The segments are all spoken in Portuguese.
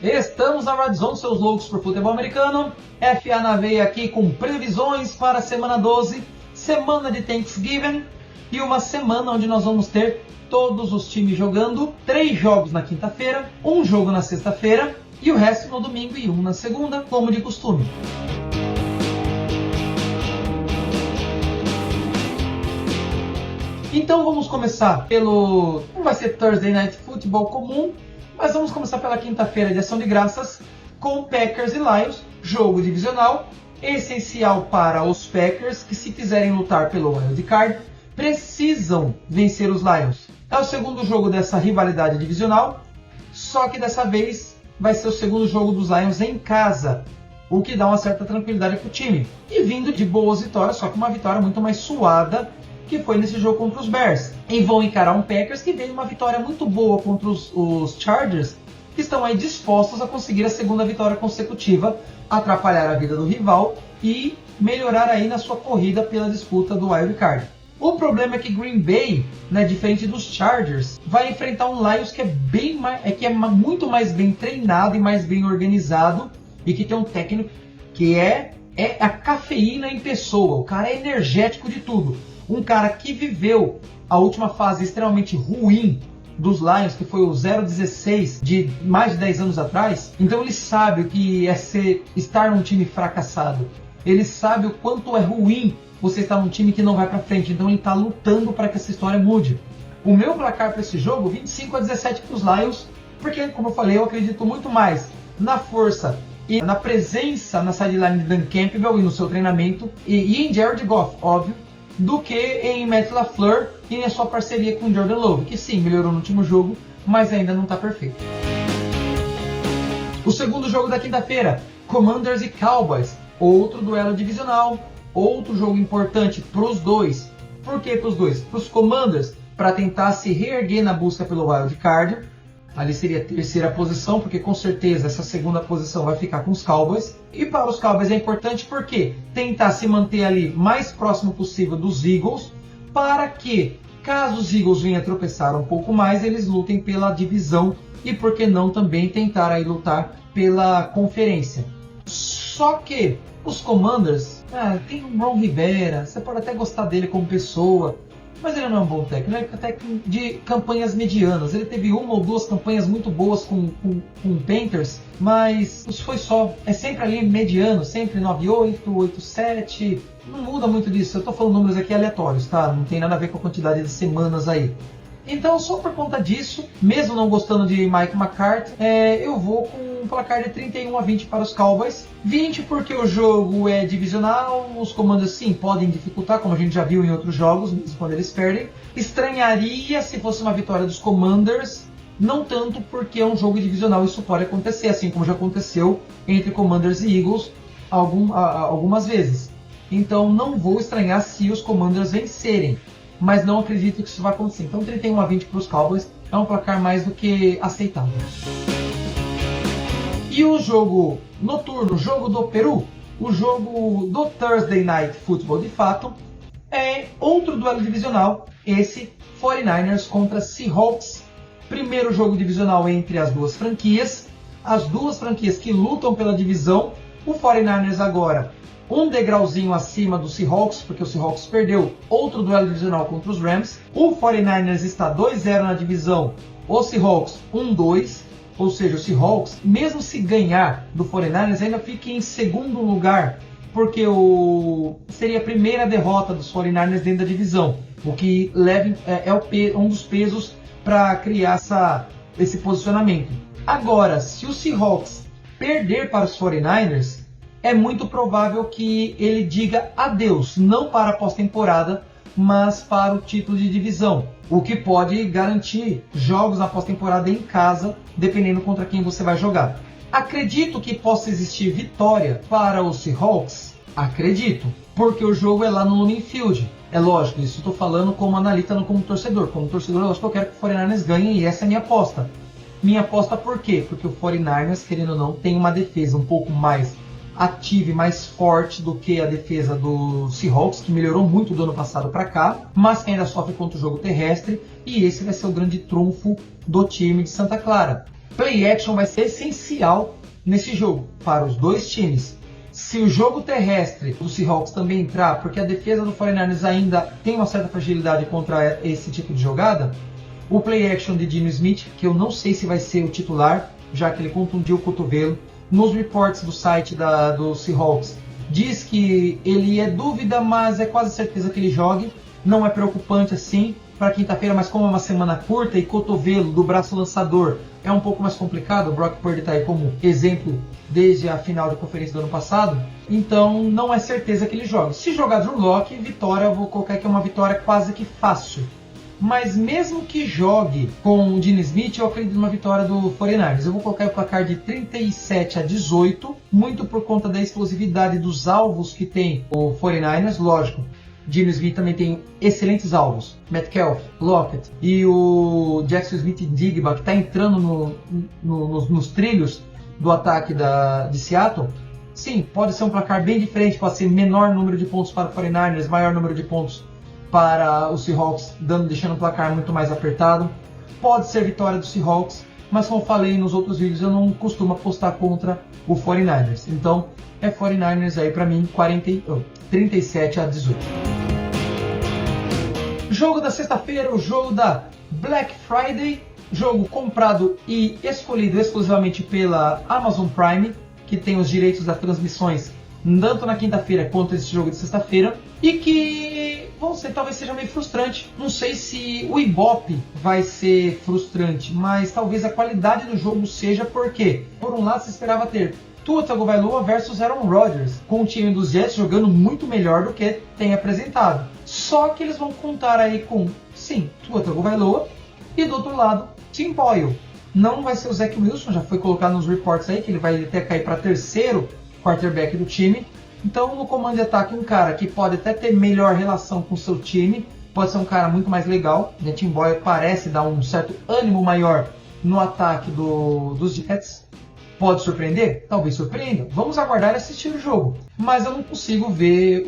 Estamos na Red Zone, seus loucos por futebol americano. FA na veia aqui com previsões para a semana 12, semana de Thanksgiving e uma semana onde nós vamos ter todos os times jogando, 3 jogos na quinta-feira, 1 jogo na sexta-feira e o resto no domingo e 1 na segunda, como de costume. Então vamos começar pelo... não vai ser Thursday Night Football comum, mas vamos começar pela quinta-feira de ação de graças com Packers e Lions, jogo divisional, essencial para os Packers que, se quiserem lutar pelo Wild Card, precisam vencer os Lions. É o segundo jogo dessa rivalidade divisional, só que dessa vez vai ser o segundo jogo dos Lions em casa, o que dá uma certa tranquilidade para o time. E vindo de boas vitórias, só que uma vitória muito mais suada, que foi nesse jogo contra os Bears. E vão encarar um Packers que veio uma vitória muito boa contra os Chargers, que estão aí dispostos a conseguir a segunda vitória consecutiva, atrapalhar a vida do rival e melhorar aí na sua corrida pela disputa do Wild Card. O problema é que Green Bay, né, diferente dos Chargers, vai enfrentar um Lions que é muito mais bem treinado e mais bem organizado e que tem um técnico que é a cafeína em pessoa. O cara é energético de tudo. Um cara que viveu a última fase extremamente ruim dos Lions, que foi o 0-16 de mais de 10 anos atrás. Então ele sabe o que é estar num time fracassado. Ele sabe o quanto é ruim você estar num time que não vai pra frente. Então ele está lutando para que essa história mude. O meu placar para esse jogo, 25-17 para os Lions, porque, como eu falei, eu acredito muito mais na força e na presença na sideline de Dan Campbell e no seu treinamento, e em Jared Goff, óbvio, do que em Matt LaFleur e em sua parceria com Jordan Love, que sim, melhorou no último jogo, mas ainda não está perfeito. O segundo jogo da quinta-feira, Commanders e Cowboys, outro duelo divisional, outro jogo importante para os dois. Por que para os dois? Para os Commanders, para tentar se reerguer na busca pelo Wild Card. Ali seria a terceira posição, porque com certeza essa segunda posição vai ficar com os Cowboys. E para os Cowboys é importante porque tentar se manter ali mais próximo possível dos Eagles, para que, caso os Eagles venham a tropeçar um pouco mais, eles lutem pela divisão e, por que não, também tentar aí lutar pela conferência. Só que os Commanders, tem o Ron Rivera, você pode até gostar dele como pessoa, mas ele não é um bom técnico, ele é um técnico de campanhas medianas. Ele teve 1 ou 2 campanhas muito boas com o Panthers, mas isso foi só. É sempre ali mediano, sempre 9-8, 8-7, não muda muito disso. Eu estou falando números aqui aleatórios, tá? Não tem nada a ver com a quantidade de semanas aí. Então, só por conta disso, mesmo não gostando de Mike McCarthy, eu vou com um placar de 31-20 para os Cowboys. 20 porque o jogo é divisional, os Commanders sim podem dificultar, como a gente já viu em outros jogos, mesmo quando eles perdem. Estranharia se fosse uma vitória dos Commanders, não tanto porque é um jogo divisional, isso pode acontecer, assim como já aconteceu entre Commanders e Eagles algumas vezes. Então não vou estranhar se os Commanders vencerem, mas não acredito que isso vai acontecer. Então 31-20 para os Cowboys é um placar mais do que aceitável. E o jogo noturno, o jogo do Peru, o jogo do Thursday Night Football de fato, é outro duelo divisional, esse 49ers contra Seahawks. Primeiro jogo divisional entre as duas franquias que lutam pela divisão. O 49ers agora um degrauzinho acima do Seahawks, porque o Seahawks perdeu outro duelo divisional contra os Rams. O 49ers está 2-0 na divisão, o Seahawks 1-2, ou seja, o Seahawks, mesmo se ganhar do 49ers, ainda fica em segundo lugar, porque seria a primeira derrota dos 49ers dentro da divisão, o que um dos pesos para criar esse posicionamento. Agora, se o Seahawks perder para os 49ers, é muito provável que ele diga adeus, não para a pós-temporada, mas para o título de divisão, o que pode garantir jogos na pós-temporada em casa, dependendo contra quem você vai jogar. Acredito que possa existir vitória para os Seahawks? Acredito, porque o jogo é lá no Lumen Field. É lógico, isso estou falando como analista, não como torcedor. Como torcedor, eu acho que eu quero que o 49ers ganhe e essa é a minha aposta. Minha aposta por quê? Porque o 49ers, querendo ou não, tem uma defesa um pouco mais ativa e mais forte do que a defesa do Seahawks, que melhorou muito do ano passado para cá, mas que ainda sofre contra o jogo terrestre, e esse vai ser o grande trunfo do time de Santa Clara. Play action vai ser essencial nesse jogo para os dois times. Se o jogo terrestre do Seahawks também entrar, porque a defesa do 49ers ainda tem uma certa fragilidade contra esse tipo de jogada, o play action de Geno Smith, que eu não sei se vai ser o titular, já que ele contundiu o cotovelo. Nos reports do site do Seahawks, diz que ele é dúvida, mas é quase certeza que ele jogue. Não é preocupante assim para quinta-feira, mas como é uma semana curta e cotovelo do braço lançador é um pouco mais complicado, o Brock Purdy está aí como exemplo desde a final da conferência do ano passado, então não é certeza que ele jogue. Se jogar Drew Lock, vitória, eu vou colocar que é uma vitória quase que fácil. Mas mesmo que jogue com o Geno Smith, eu acredito numa vitória do 49ers. Eu vou colocar o placar de 37-18, muito por conta da explosividade dos alvos que tem o 49ers, lógico. Geno Smith também tem excelentes alvos, Metcalf, Lockett e o Jackson Smith-Njigba, que está entrando nos trilhos do ataque de Seattle. Sim, pode ser um placar bem diferente, pode ser menor número de pontos para o 49ers, maior número de pontos para os Seahawks, deixando o placar muito mais apertado. Pode ser vitória dos Seahawks, mas como falei nos outros vídeos, eu não costumo apostar contra o 49ers. Então, é 49ers aí para mim, 37-18. Jogo da sexta-feira, o jogo da Black Friday, jogo comprado e escolhido exclusivamente pela Amazon Prime, que tem os direitos das transmissões tanto na quinta-feira quanto esse jogo de sexta-feira, e que talvez seja meio frustrante. Não sei se o Ibope vai ser frustrante, mas talvez a qualidade do jogo seja, porque por um lado se esperava ter Tua Tagovailoa versus Aaron Rodgers, com o time dos Jets jogando muito melhor do que tem apresentado. Só que eles vão contar aí com, sim, Tua Tagovailoa e do outro lado, Tim Boyle. Não vai ser o Zach Wilson, já foi colocado nos reports aí que ele vai até cair para terceiro quarterback do time. Então, no comando de ataque, um cara que pode até ter melhor relação com o seu time, pode ser um cara muito mais legal. O Tim Boyle parece dar um certo ânimo maior no ataque dos Jets. Pode surpreender? Talvez surpreenda. Vamos aguardar e assistir o jogo. Mas eu não consigo ver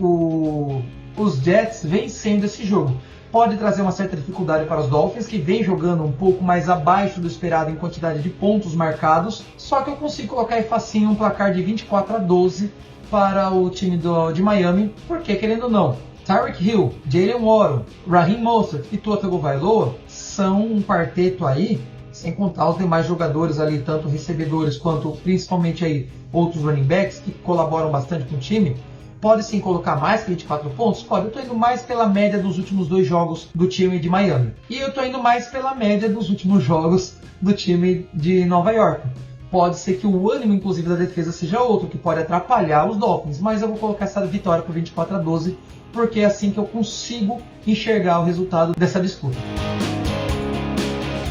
os Jets vencendo esse jogo. Pode trazer uma certa dificuldade para os Dolphins, que vem jogando um pouco mais abaixo do esperado em quantidade de pontos marcados. Só que eu consigo colocar aí facinho um placar de 24-12 para o time de Miami. Porque, querendo ou não, Tyreek Hill, Jalen Waddle, Raheem Mostert e Tua Tagovailoa são um quarteto aí, sem contar os demais jogadores ali, tanto recebedores quanto principalmente aí outros running backs que colaboram bastante com o time. Pode sim colocar mais que 24 pontos? Pode. Eu estou indo mais pela média dos últimos 2 jogos do time de Miami. E eu estou indo mais pela média dos últimos jogos do time de Nova York. Pode ser que o ânimo, inclusive, da defesa seja outro, que pode atrapalhar os Dolphins. Mas eu vou colocar essa vitória por 24-12, porque é assim que eu consigo enxergar o resultado dessa disputa.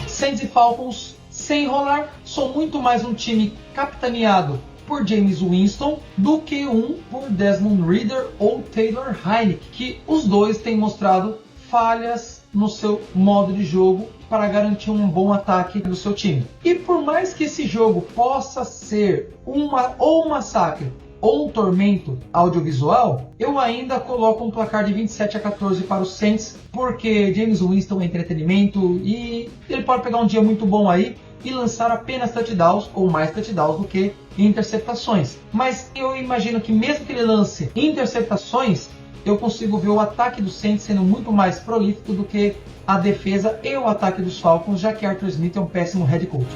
Saints e Falcons, sem enrolar, sou muito mais um time capitaneado por Jameis Winston do que um por Desmond Ridder ou Taylor Heinicke, que os dois têm mostrado falhas no seu modo de jogo para garantir um bom ataque do seu time. E por mais que esse jogo possa ser um massacre ou um tormento audiovisual, eu ainda coloco um placar de 27-14 para os Saints, porque Jameis Winston é entretenimento e ele pode pegar um dia muito bom aí e lançar apenas touchdowns ou mais touchdowns do que interceptações. Mas eu imagino que mesmo que ele lance interceptações, eu consigo ver o ataque do Saints sendo muito mais prolífico do que a defesa e o ataque dos Falcons, já que Arthur Smith é um péssimo head coach.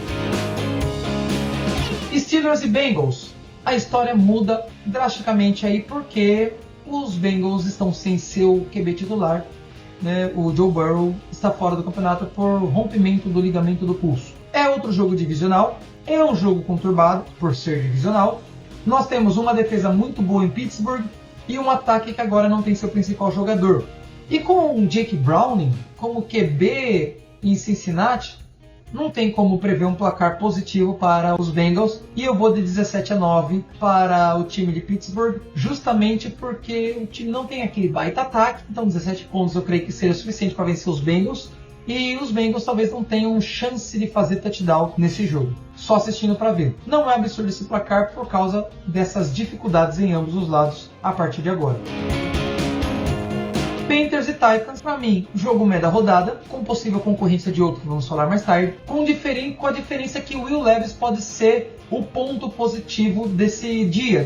Steelers e Bengals. A história muda drasticamente aí porque os Bengals estão sem seu QB titular, né? O Joe Burrow está fora do campeonato por rompimento do ligamento do pulso. É outro jogo divisional, é um jogo conturbado por ser divisional. Nós temos uma defesa muito boa em Pittsburgh e um ataque que agora não tem seu principal jogador. E com o Jake Browning como QB em Cincinnati, não tem como prever um placar positivo para os Bengals. E eu vou de 17-9 para o time de Pittsburgh, justamente porque o time não tem aquele baita ataque. Então 17 pontos eu creio que seria suficiente para vencer os Bengals. E os Bengals talvez não tenham chance de fazer touchdown nesse jogo, só assistindo para ver. Não é absurdo esse placar por causa dessas dificuldades em ambos os lados a partir de agora. Panthers e Titans, para mim, jogo meia da rodada, com possível concorrência de outro que vamos falar mais tarde, com a diferença que o Will Levis pode ser o ponto positivo desse dia,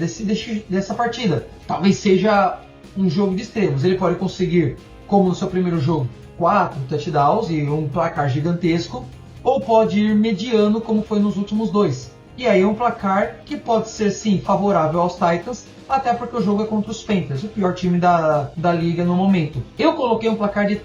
dessa partida. Talvez seja um jogo de extremos. Ele pode conseguir, como no seu primeiro jogo, 4 touchdowns e um placar gigantesco, ou pode ir mediano, como foi nos últimos 2. E aí é um placar que pode ser, sim, favorável aos Titans, até porque o jogo é contra os Panthers, o pior time da liga no momento. Eu coloquei um placar de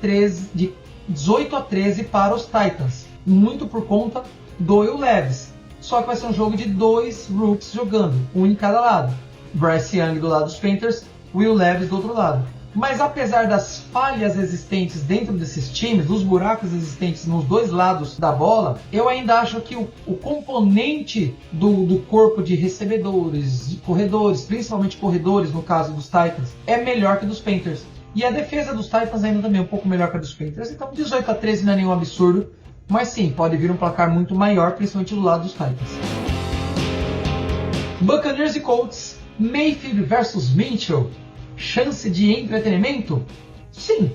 18-13 para os Titans, muito por conta do Will Levis. Só que vai ser um jogo de 2 rookies jogando, um em cada lado. Bryce Young do lado dos Panthers, Will Levis do outro lado. Mas apesar das falhas existentes dentro desses times, dos buracos existentes nos dois lados da bola, eu ainda acho que o componente do corpo de recebedores, de corredores, principalmente corredores no caso dos Titans, é melhor que dos Panthers. E a defesa dos Titans ainda também é um pouco melhor que a dos Panthers. Então 18-13 não é nenhum absurdo, mas sim, pode vir um placar muito maior, principalmente do lado dos Titans. Buccaneers e Colts, Mayfield versus Mitchell. Chance de entretenimento? Sim.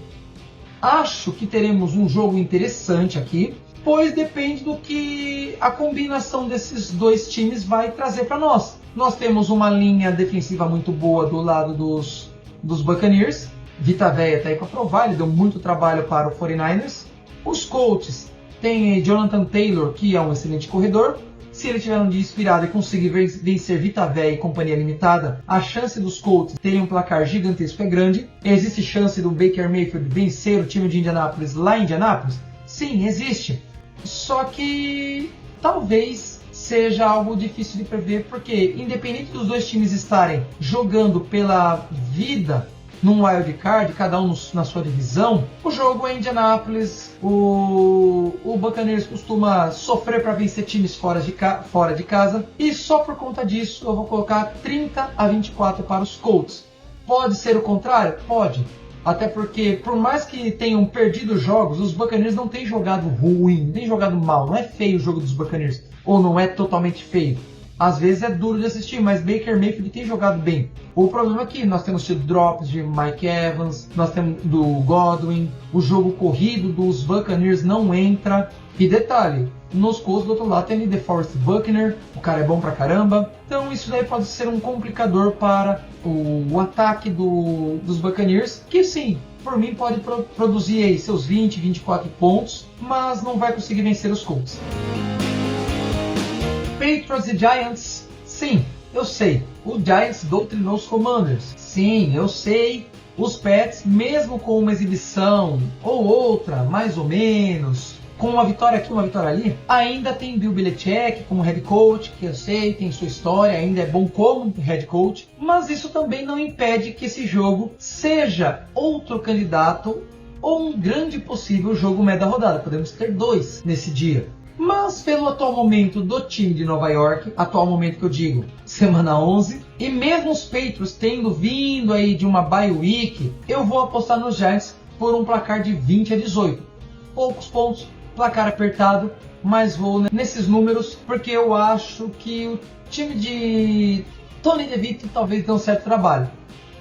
Acho que teremos um jogo interessante aqui, pois depende do que a combinação desses dois times vai trazer para nós. Nós temos uma linha defensiva muito boa do lado dos Buccaneers. Vita Veia está aí para provar, ele deu muito trabalho para o 49ers. Os Colts têm Jonathan Taylor, que é um excelente corredor. Se ele tiver um dia inspirado e conseguir vencer Vita Veia e companhia limitada, a chance dos Colts terem um placar gigantesco é grande. Existe chance do Baker Mayfield vencer o time de Indianápolis lá em Indianápolis? Sim, existe. Só que talvez seja algo difícil de prever, porque independente dos dois times estarem jogando pela vida num wild card, cada um na sua divisão, o jogo é em Indianápolis, o Buccaneers costuma sofrer para vencer times fora de casa, e só por conta disso eu vou colocar 30-24 para os Colts. Pode ser o contrário? Pode. Até porque, por mais que tenham perdido jogos, os Buccaneers não têm jogado ruim, não têm jogado mal. Não é feio o jogo dos Buccaneers, ou não é totalmente feio. Às vezes é duro de assistir, mas Baker Mayfield tem jogado bem. O problema é que nós temos tido drops de Mike Evans, nós temos do Godwin, o jogo corrido dos Buccaneers não entra. E detalhe, nos Colts do outro lado tem DeForest Buckner, o cara é bom pra caramba. Então isso daí pode ser um complicador para o ataque dos Buccaneers, que sim, por mim pode produzir aí seus 20, 24 pontos, mas não vai conseguir vencer os Colts. Patriots e Giants, sim, eu sei, o Giants doutrinou os Commanders, sim, eu sei, os Pats, mesmo com uma exibição ou outra, mais ou menos, com uma vitória aqui, uma vitória ali, ainda tem Bill Belichick como head coach, que eu sei, tem sua história, ainda é bom como head coach, mas isso também não impede que esse jogo seja outro candidato ou um grande possível jogo meia da rodada, podemos ter 2 nesse dia. Mas pelo atual momento do time de Nova York, atual momento que eu digo, semana 11, e mesmo os Patriots tendo vindo aí de uma bye week, eu vou apostar nos Giants por um placar de 20-18. Poucos pontos, placar apertado, mas vou nesses números porque eu acho que o time de Tony DeVito talvez dê um certo trabalho.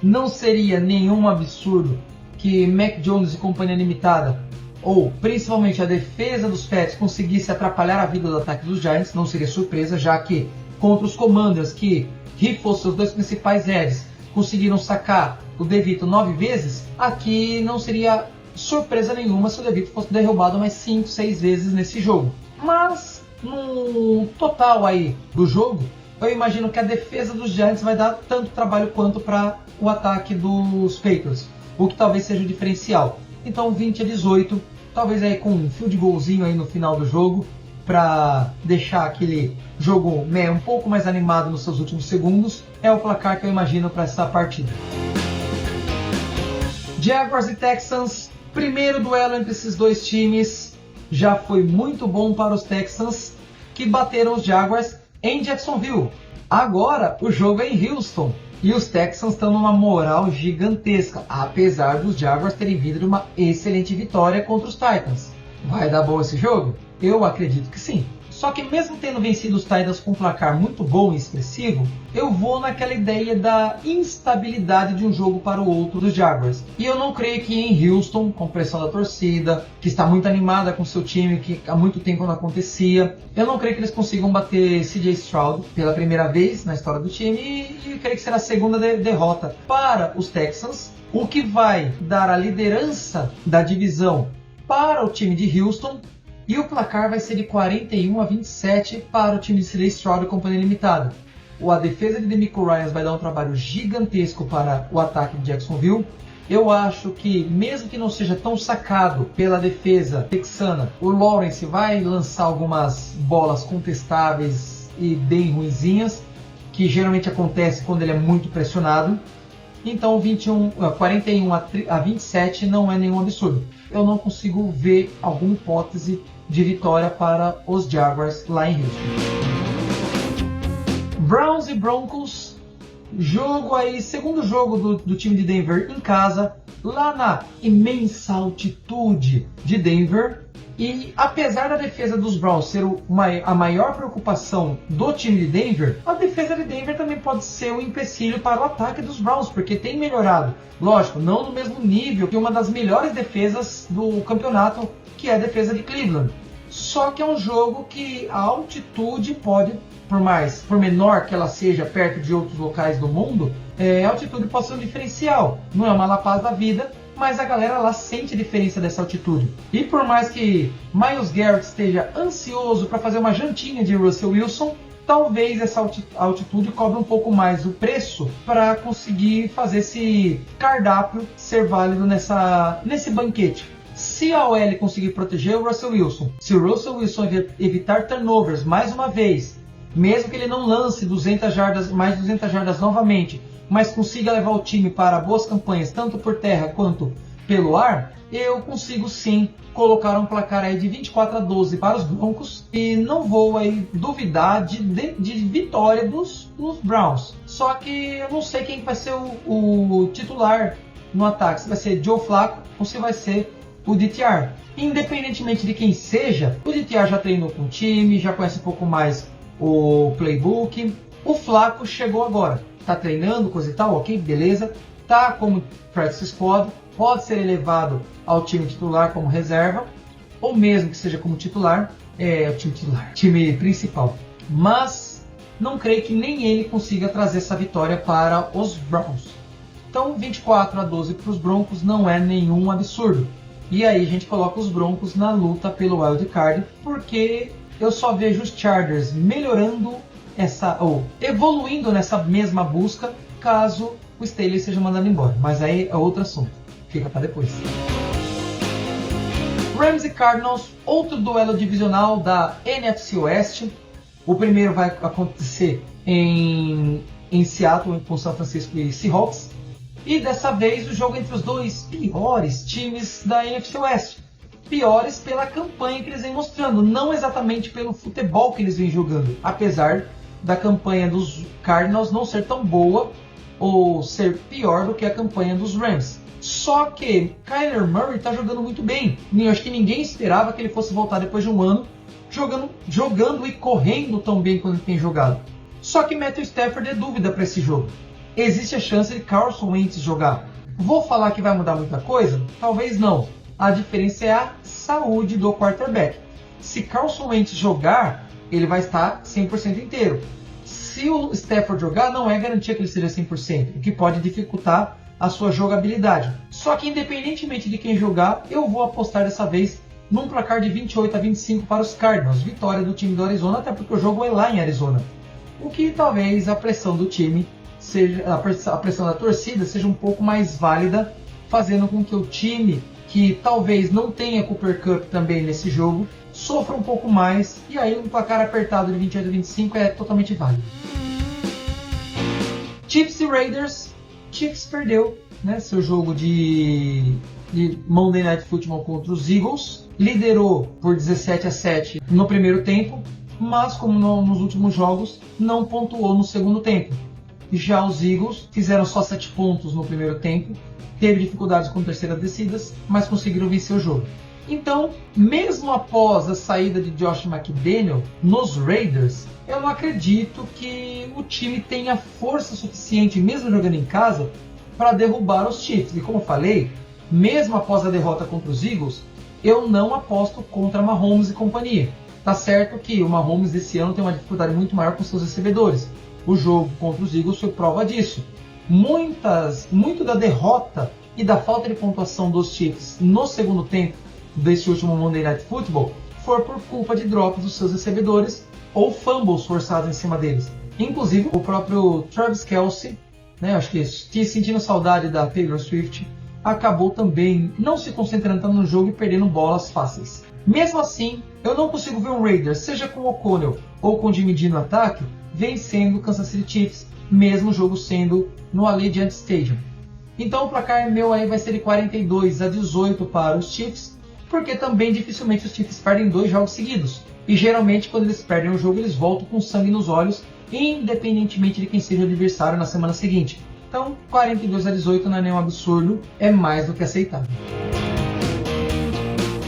Não seria nenhum absurdo que Mac Jones e companhia limitada, ou principalmente a defesa dos Pats, conseguisse atrapalhar a vida do ataque dos Giants, não seria surpresa, já que contra os Commanders, que rifou seus 2 principais heads, conseguiram sacar o DeVito 9 vezes, aqui não seria surpresa nenhuma se o DeVito fosse derrubado mais 5, 6 vezes nesse jogo. Mas no total aí do jogo, eu imagino que a defesa dos Giants vai dar tanto trabalho quanto para o ataque dos Patriots, o que talvez seja o diferencial. Então 20-18, talvez aí com um field goalzinho aí no final do jogo, para deixar aquele jogo um pouco mais animado nos seus últimos segundos, é o placar que eu imagino para essa partida. Jaguars e Texans, primeiro duelo entre esses dois times, já foi muito bom para os Texans, que bateram os Jaguars em Jacksonville. Agora o jogo é em Houston. E os Texans estão numa moral gigantesca, apesar dos Jaguars terem vindo de uma excelente vitória contra os Titans. Vai dar bom esse jogo? Eu acredito que sim. Só que mesmo tendo vencido os Titans com um placar muito bom e expressivo, eu vou naquela ideia da instabilidade de um jogo para o outro dos Jaguars. E eu não creio que em Houston, com pressão da torcida, que está muito animada com seu time, que há muito tempo não acontecia, eu não creio que eles consigam bater CJ Stroud pela primeira vez na história do time e creio que será a segunda derrota para os Texans, o que vai dar a liderança da divisão para o time de Houston. E o placar vai ser de 41-27 para o time de CJ Stroud e Companhia Limitada. A defesa de DeMeco Ryans vai dar um trabalho gigantesco para o ataque de Jacksonville. Eu acho que, mesmo que não seja tão sacado pela defesa texana, o Lawrence vai lançar algumas bolas contestáveis e bem ruinzinhas, que geralmente acontece quando ele é muito pressionado. Então 41-27 não é nenhum absurdo. Eu não consigo ver alguma hipótese de vitória para os Jaguars lá em Houston. Browns e Broncos, segundo jogo do time de Denver em casa, lá na imensa altitude de Denver. E apesar da defesa dos Browns ser a maior preocupação do time de Denver, a defesa de Denver também pode ser um empecilho para o ataque dos Browns, porque tem melhorado. Lógico, não no mesmo nível que uma das melhores defesas do campeonato, que é a defesa de Cleveland. Só que é um jogo que a altitude pode, por menor que ela seja perto de outros locais do mundo, a altitude pode ser um diferencial. Não é uma La Paz da vida, mas a galera lá sente a diferença dessa altitude. E por mais que Myles Garrett esteja ansioso para fazer uma jantinha de Russell Wilson, talvez essa altitude cobre um pouco mais o preço para conseguir fazer esse cardápio ser válido nesse banquete. Se a OL conseguir proteger o Russell Wilson, se o Russell Wilson evitar turnovers mais uma vez, mesmo que ele não lance 200 jardas, mais 200 jardas novamente, mas consiga levar o time para boas campanhas, tanto por terra quanto pelo ar, eu consigo sim colocar um placar aí de 24-12 para os Broncos e não vou aí duvidar de vitória dos Browns. Só que eu não sei quem vai ser o titular no ataque, se vai ser Joe Flacco ou se vai ser o DTR. Independentemente de quem seja, o DTR já treinou com o time, já conhece um pouco mais o playbook. O Flacco chegou agora, tá treinando, coisa e tal, ok, beleza, tá como practice squad, pode ser elevado ao time titular como reserva, ou mesmo que seja como titular, time principal. Mas não creio que nem ele consiga trazer essa vitória para os Browns. Então 24-12 para os Broncos não é nenhum absurdo. E aí a gente coloca os Broncos na luta pelo Wild Card, porque eu só vejo os Chargers melhorando ou evoluindo nessa mesma busca, caso o Staley seja mandado embora. Mas aí é outro assunto, fica para depois. Rams e Cardinals, outro duelo divisional da NFC Oeste. O primeiro vai acontecer em Seattle, com São Francisco e Seahawks. E dessa vez o jogo entre os dois piores times da NFC Oeste. Piores pela campanha que eles vêm mostrando, não exatamente pelo futebol que eles vêm jogando. Apesar da campanha dos Cardinals não ser tão boa ou ser pior do que a campanha dos Rams. Só que Kyler Murray está jogando muito bem. Eu acho que ninguém esperava que ele fosse voltar depois de um ano jogando e correndo tão bem quanto ele tem jogado. Só que Matthew Stafford é dúvida para esse jogo. Existe a chance de Carson Wentz jogar. Vou falar que vai mudar muita coisa? Talvez não. A diferença é a saúde do quarterback. Se Carson Wentz jogar, ele vai estar 100% inteiro. Se o Stafford jogar, não é garantia que ele seja 100%, o que pode dificultar a sua jogabilidade. Só que independentemente de quem jogar, eu vou apostar dessa vez num placar de 28-25 para os Cardinals. Vitória do time do Arizona, até porque o jogo é lá em Arizona. O que talvez a pressão do time a pressão da torcida seja um pouco mais válida, fazendo com que o time, que talvez não tenha Cooper Kupp também nesse jogo, sofra um pouco mais, e aí um placar apertado de 28-25 é totalmente válido. Chiefs e Raiders. Chiefs perdeu, né, seu jogo de Monday Night Football contra os Eagles, liderou por 17-7 no primeiro tempo, mas como nos últimos jogos, não pontuou no segundo tempo. Já os Eagles fizeram só 7 pontos no primeiro tempo, teve dificuldades com terceiras descidas, mas conseguiram vencer o jogo. Então, mesmo após a saída de Josh McDaniel nos Raiders, eu não acredito que o time tenha força suficiente, mesmo jogando em casa, para derrubar os Chiefs. E como eu falei, mesmo após a derrota contra os Eagles, eu não aposto contra Mahomes e companhia. Tá certo que o Mahomes esse ano tem uma dificuldade muito maior com seus recebedores. O jogo contra os Eagles foi prova disso. Muito da derrota e da falta de pontuação dos Chiefs no segundo tempo desse último Monday Night Football foi por culpa de drops dos seus recebedores ou fumbles forçados em cima deles. Inclusive o próprio Travis Kelce, acho que sentindo saudade da Taylor Swift, acabou também não se concentrando tanto no jogo e perdendo bolas fáceis. Mesmo assim, eu não consigo ver um Raiders, seja com o O'Connell ou com o Jimmy G no ataque, vencendo o Kansas City Chiefs, mesmo o jogo sendo no Allegiant Stadium. Então o placar meu aí vai ser de 42-18 para os Chiefs, porque também dificilmente os Chiefs perdem 2 jogos seguidos. E geralmente quando eles perdem um jogo, eles voltam com sangue nos olhos, independentemente de quem seja o adversário na semana seguinte. Então 42-18 não é nenhum absurdo, é mais do que aceitável.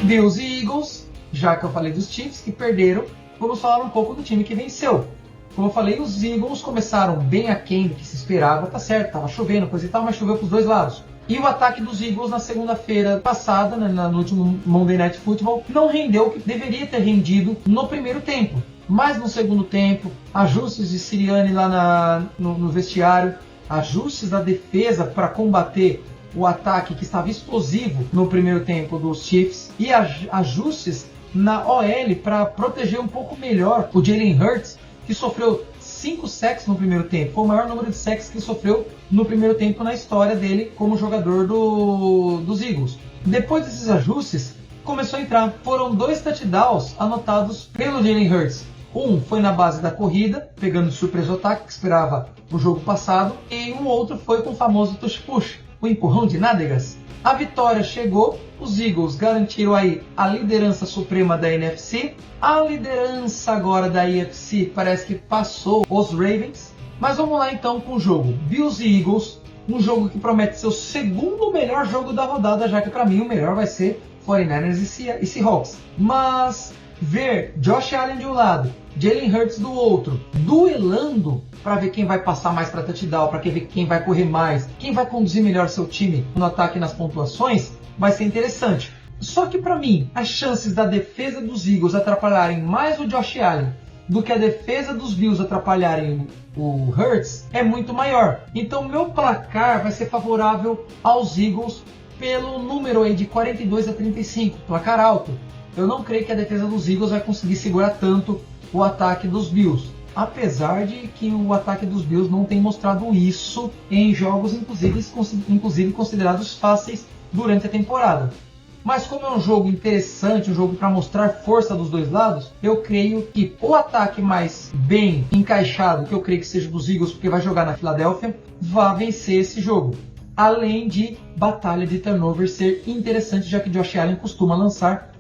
Bills e Eagles, já que eu falei dos Chiefs que perderam, vamos falar um pouco do time que venceu. Como eu falei, os Eagles começaram bem aquém do que se esperava, tá certo, tava chovendo, coisa e tal, mas choveu pros dois lados. E o ataque dos Eagles na segunda-feira passada, no último Monday Night Football, não rendeu o que deveria ter rendido no primeiro tempo. Mas no segundo tempo, ajustes de Sirianni lá no vestiário, ajustes da defesa para combater o ataque que estava explosivo no primeiro tempo dos Chiefs e ajustes na OL para proteger um pouco melhor o Jalen Hurts, que sofreu 5 sacks no primeiro tempo. Foi o maior número de sacks que ele sofreu no primeiro tempo na história dele como jogador dos Eagles. Depois desses ajustes, começou a entrar. Foram 2 touchdowns anotados pelo Jalen Hurts. Um foi na base da corrida, pegando de surpresa o ataque, que esperava o jogo passado. E um outro foi com o famoso touch-push, o empurrão de nádegas. A vitória chegou, os Eagles garantiram aí a liderança suprema da NFC. A liderança agora da AFC parece que passou os Ravens. Mas vamos lá então com o jogo. Bills e Eagles, um jogo que promete ser o segundo melhor jogo da rodada, já que para mim o melhor vai ser 49ers e Seahawks. Mas ver Josh Allen de um lado, Jalen Hurts do outro, duelando para ver quem vai passar mais para touchdown, para ver quem vai correr mais, quem vai conduzir melhor seu time no ataque e nas pontuações, vai ser interessante. Só que para mim, as chances da defesa dos Eagles atrapalharem mais o Josh Allen do que a defesa dos Bills atrapalharem o Hurts é muito maior. Então meu placar vai ser favorável aos Eagles pelo número aí de 42-35, placar alto. Eu não creio que a defesa dos Eagles vai conseguir segurar tanto o ataque dos Bills. Apesar de que o ataque dos Bills não tem mostrado isso em jogos, inclusive considerados fáceis durante a temporada. Mas como é um jogo interessante, um jogo para mostrar força dos dois lados, eu creio que o ataque mais bem encaixado, que eu creio que seja dos Eagles, porque vai jogar na Filadélfia, vai vencer esse jogo. Além de batalha de turnover ser interessante, já que Josh Allen costuma lançar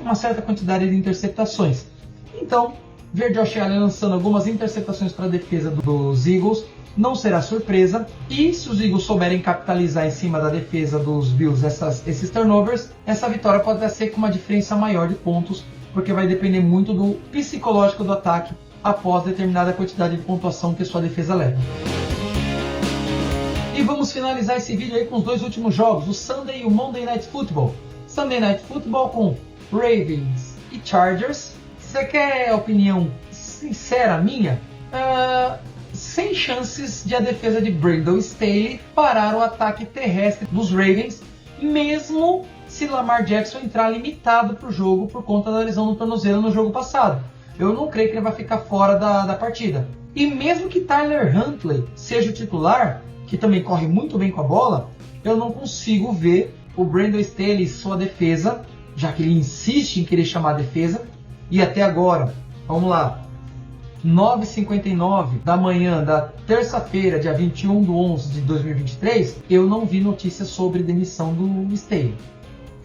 uma certa quantidade de interceptações. Então, ver Josh Allen lançando algumas interceptações para a defesa dos Eagles não será surpresa. E se os Eagles souberem capitalizar em cima da defesa dos Bills esses turnovers, essa vitória pode ser com uma diferença maior de pontos, porque vai depender muito do psicológico do ataque após determinada quantidade de pontuação que sua defesa leva. E vamos finalizar esse vídeo aí com os 2 últimos jogos, o Sunday e o Monday Night Football. Sunday Night Football com Ravens e Chargers. Você quer a opinião sincera minha? Sem chances de a defesa de Brandon Staley parar o ataque terrestre dos Ravens, mesmo se Lamar Jackson entrar limitado para o jogo por conta da lesão no tornozelo no jogo passado. Eu não creio que ele vai ficar fora da partida. E mesmo que Tyler Huntley seja o titular, que também corre muito bem com a bola, eu não consigo ver o Brandon Staley e sua defesa, já que ele insiste em querer chamar a defesa. E até agora, vamos lá, 9h59 da manhã da terça-feira, dia 21/11 de 2023, eu não vi notícias sobre demissão do Staley.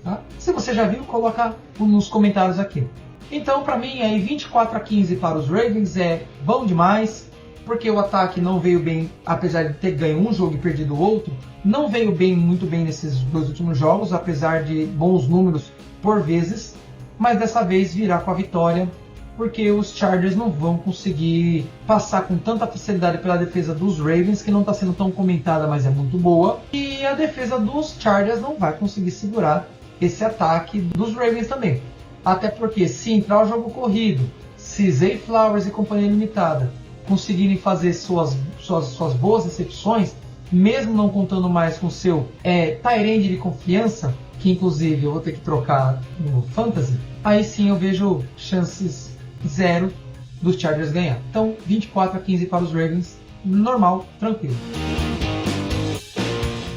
Tá? Se você já viu, coloca nos comentários aqui. Então, para mim, aí 24-15 para os Ravens é bom demais, porque o ataque não veio bem, apesar de ter ganho um jogo e perdido o outro, não veio muito bem nesses 2 últimos jogos, apesar de bons números por vezes, mas dessa vez virá com a vitória, porque os Chargers não vão conseguir passar com tanta facilidade pela defesa dos Ravens, que não está sendo tão comentada, mas é muito boa, e a defesa dos Chargers não vai conseguir segurar esse ataque dos Ravens também. Até porque se entrar o jogo corrido, se Zay Flowers e companhia limitada conseguirem fazer suas boas recepções, mesmo não contando mais com seu tight end de confiança, que inclusive eu vou ter que trocar no Fantasy, aí sim eu vejo chances zero dos Chargers ganhar. Então 24-15 para os Ravens, normal, tranquilo.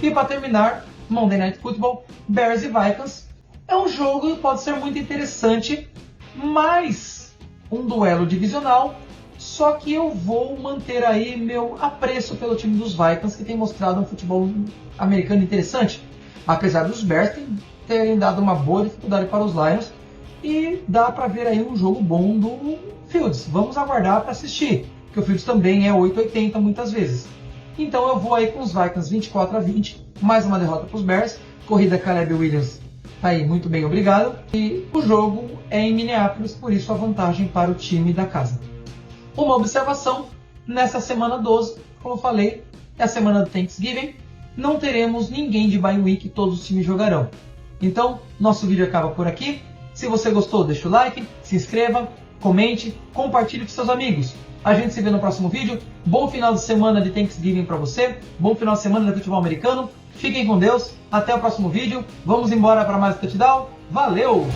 E para terminar, Monday Night Football, Bears e Vikings. É um jogo que pode ser muito interessante, mas um duelo divisional. Só que eu vou manter aí meu apreço pelo time dos Vikings, que tem mostrado um futebol americano interessante. Apesar dos Bears terem dado uma boa dificuldade para os Lions. E dá para ver aí um jogo bom do Fields. Vamos aguardar para assistir, porque o Fields também é 8,80 muitas vezes. Então eu vou aí com os Vikings 24-20, mais uma derrota para os Bears. Corrida Caleb Williams tá aí, muito bem, obrigado. E o jogo é em Minneapolis, por isso a vantagem para o time da casa. Uma observação, nessa semana 12, como eu falei, é a semana do Thanksgiving, não teremos ninguém de bye week, todos os times jogarão. Então, nosso vídeo acaba por aqui. Se você gostou, deixa o like, se inscreva, comente, compartilhe com seus amigos. A gente se vê no próximo vídeo. Bom final de semana de Thanksgiving para você. Bom final de semana de futebol americano. Fiquem com Deus. Até o próximo vídeo. Vamos embora para mais touchdown. Valeu!